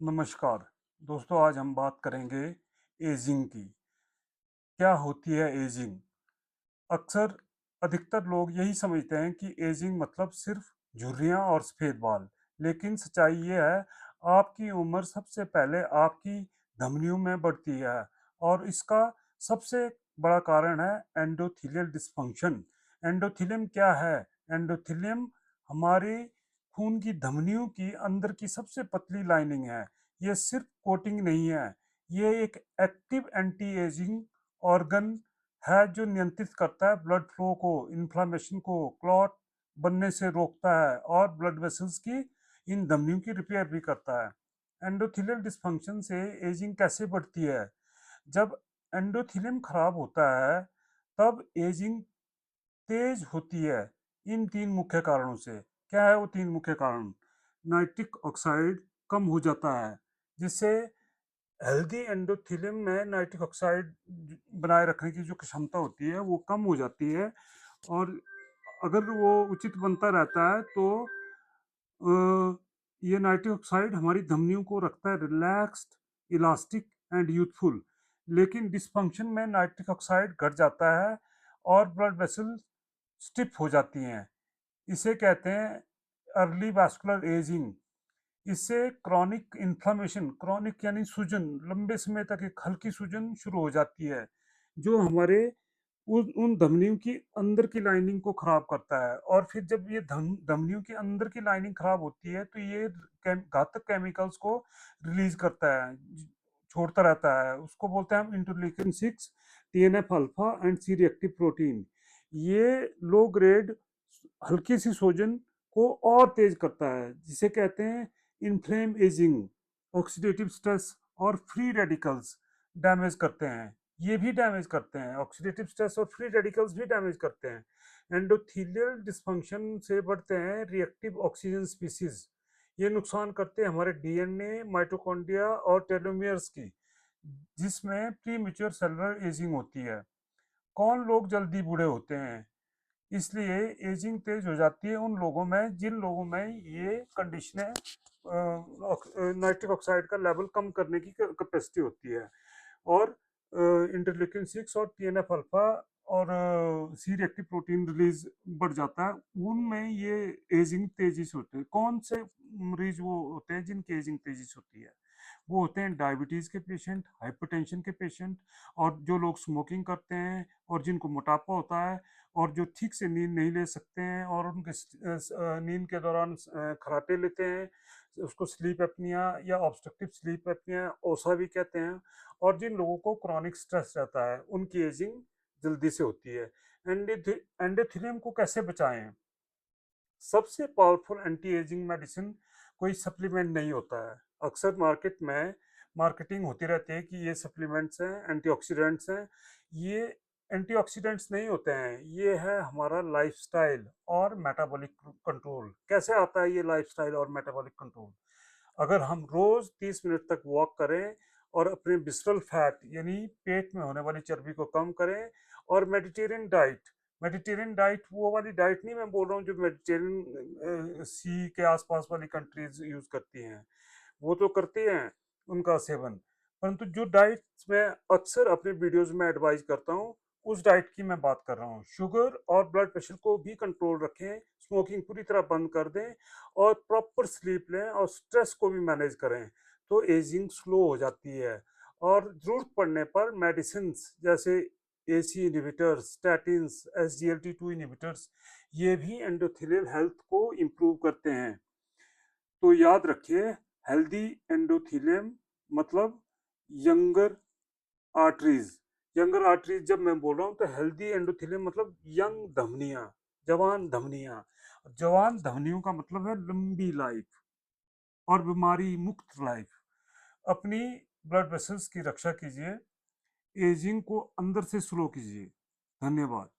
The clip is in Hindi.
नमस्कार दोस्तों, आज हम बात करेंगे एजिंग की। क्या होती है एजिंग? अक्सर अधिकतर लोग यही समझते हैं कि एजिंग मतलब सिर्फ झुर्रियां और सफेद बाल, लेकिन सच्चाई ये है, आपकी उम्र सबसे पहले आपकी धमनियों में बढ़ती है और इसका सबसे बड़ा कारण है एंडोथेलियल डिस्फंक्शन। एंडोथेलियम क्या है? एंडोथेलियम हमारी खून की धमनियों की अंदर की सबसे पतली लाइनिंग है। ये सिर्फ कोटिंग नहीं है, ये एक एक्टिव एंटी एजिंग ऑर्गन है जो नियंत्रित करता है ब्लड फ्लो को, इन्फ्लामेशन को, क्लॉट बनने से रोकता है और ब्लड वेसल्स की इन धमनियों की रिपेयर भी करता है। एंडोथेलियल डिस्फंक्शन से एजिंग कैसे बढ़ती है? जब एंडोथेलियम खराब होता है तब एजिंग तेज होती है। इन तीन मुख्य कारणों से। क्या है वो तीन मुख्य कारण? नाइट्रिक ऑक्साइड कम हो जाता है, जिससे हेल्दी एंडोथेलियम में नाइट्रिक ऑक्साइड बनाए रखने की जो क्षमता होती है वो कम हो जाती है। और अगर वो उचित बनता रहता है तो ये नाइट्रिक ऑक्साइड हमारी धमनियों को रखता है रिलैक्स्ड, इलास्टिक एंड यूथफुल। लेकिन डिस्फंक्शन में नाइट्रिक ऑक्साइड घट जाता है और ब्लड वेसल स्टिफ हो जाती हैं। इसे कहते हैं अर्ली वास्कुलर एजिंग। इससे क्रॉनिक इन्फ्लामेशन, क्रॉनिक यानी सूजन, लंबे समय तक एक हल्की सूजन शुरू हो जाती है जो हमारे उन धमनियों की अंदर की लाइनिंग को खराब करता है। और फिर जब ये धमनियों की अंदर की लाइनिंग खराब होती है तो ये घातक केमिकल्स को रिलीज करता है, छोड़ता रहता है। उसको बोलते हैं हम interleukin 6, TNF alpha and C reactive protein. ये लो ग्रेड हल्की सी सूजन को और तेज करता है, जिसे कहते हैं इन्फ्लेम एजिंग। ऑक्सीडेटिव स्ट्रेस और फ्री रेडिकल्स डैमेज करते हैं। ये भी डैमेज करते हैं, ऑक्सीडेटिव स्ट्रेस और फ्री रेडिकल्स भी डैमेज करते हैं। एंडोथेलियल डिस्फंक्शन से बढ़ते हैं रिएक्टिव ऑक्सीजन स्पीसीज। ये नुकसान करते हैं हमारे डीएनए, माइटोकॉन्ड्रिया और टेलोमियर्स की, जिसमें प्री मेच्योर सेलुलर एजिंग होती है। कौन लोग जल्दी बूढ़े होते हैं? इसलिए एजिंग तेज हो जाती है उन लोगों में जिन लोगों में ये कंडीशनें नाइट्रिक ऑक्साइड का लेवल कम करने की कैपेसिटी होती है। और इंटरल्यूकिन 6 और टीएनएफ अल्फा और सी रिएक्टिव प्रोटीन रिलीज बढ़ जाता है, उनमें ये एजिंग तेजी से होती है। कौन से मरीज वो होते हैं जिनकी एजिंग तेजी से होती है? वो होते हैं डायबिटीज के पेशेंट, हाइपरटेंशन के पेशेंट, और जो लोग स्मोकिंग करते हैं, और जिनको मोटापा होता है, और जो ठीक से नींद नहीं ले सकते हैं और उनके नींद के दौरान खराटे लेते हैं, उसको स्लीप एपनिया या ऑब्स्ट्रक्टिव स्लीप एपनिया ओसा भी कहते हैं। और जिन लोगों को क्रॉनिक स्ट्रेस रहता है उनकी एजिंग जल्दी से होती है। एंडोथेलियम को कैसे बचाएं? सबसे पावरफुल एंटी एजिंग मेडिसिन कोई सप्लीमेंट नहीं होता है। अक्सर मार्केट में मार्केटिंग होती रहती है कि ये सप्लीमेंट्स हैं, एंटीऑक्सीडेंट्स हैं। ये एंटीऑक्सीडेंट्स नहीं होते हैं, ये है हमारा लाइफस्टाइल और मेटाबॉलिक कंट्रोल। कैसे आता है ये लाइफस्टाइल और मेटाबॉलिक कंट्रोल? अगर हम रोज 30 मिनट तक वॉक करें और अपने विसरल फैट यानी पेट में होने वाली चर्बी को कम करें, और मेडिटेरियन डाइट, मेडिटेरियन डाइट वो वाली डाइट नहीं मैं बोल रहा हूँ जो मेडिटेरियन सी के आसपास वाली कंट्रीज यूज करती हैं, वो तो करते हैं उनका सेवन। परंतु जो डाइट मैं अक्सर अपने वीडियोस में एडवाइज करता हूँ, उस डाइट की मैं बात कर रहा हूँ। शुगर और ब्लड प्रेशर को भी कंट्रोल रखें, स्मोकिंग पूरी तरह बंद कर दें, और प्रॉपर स्लीप लें, और स्ट्रेस को भी मैनेज करें, तो एजिंग स्लो हो जाती है। और जरूरत पड़ने पर मेडिसिन जैसे AC inhibitors, statins, SGLT2 inhibitors, ये भी एंडोथेलियल हेल्थ को इम्प्रूव करते हैं। तो याद रखिए, हेल्दी एंडोथेलियम मतलब यंगर आर्टरीज। यंगर आर्टरीज जब मैं बोल रहा हूँ तो हेल्दी एंडोथेलियम मतलब यंग धमनियां, जवान धमनियां। जवान धमनियों का मतलब है लंबी लाइफ और बीमारी मुक्त लाइफ। अपनी ब्लड वेसल्स की रक्षा कीजिए, एजिंग को अंदर से स्लो कीजिए। धन्यवाद।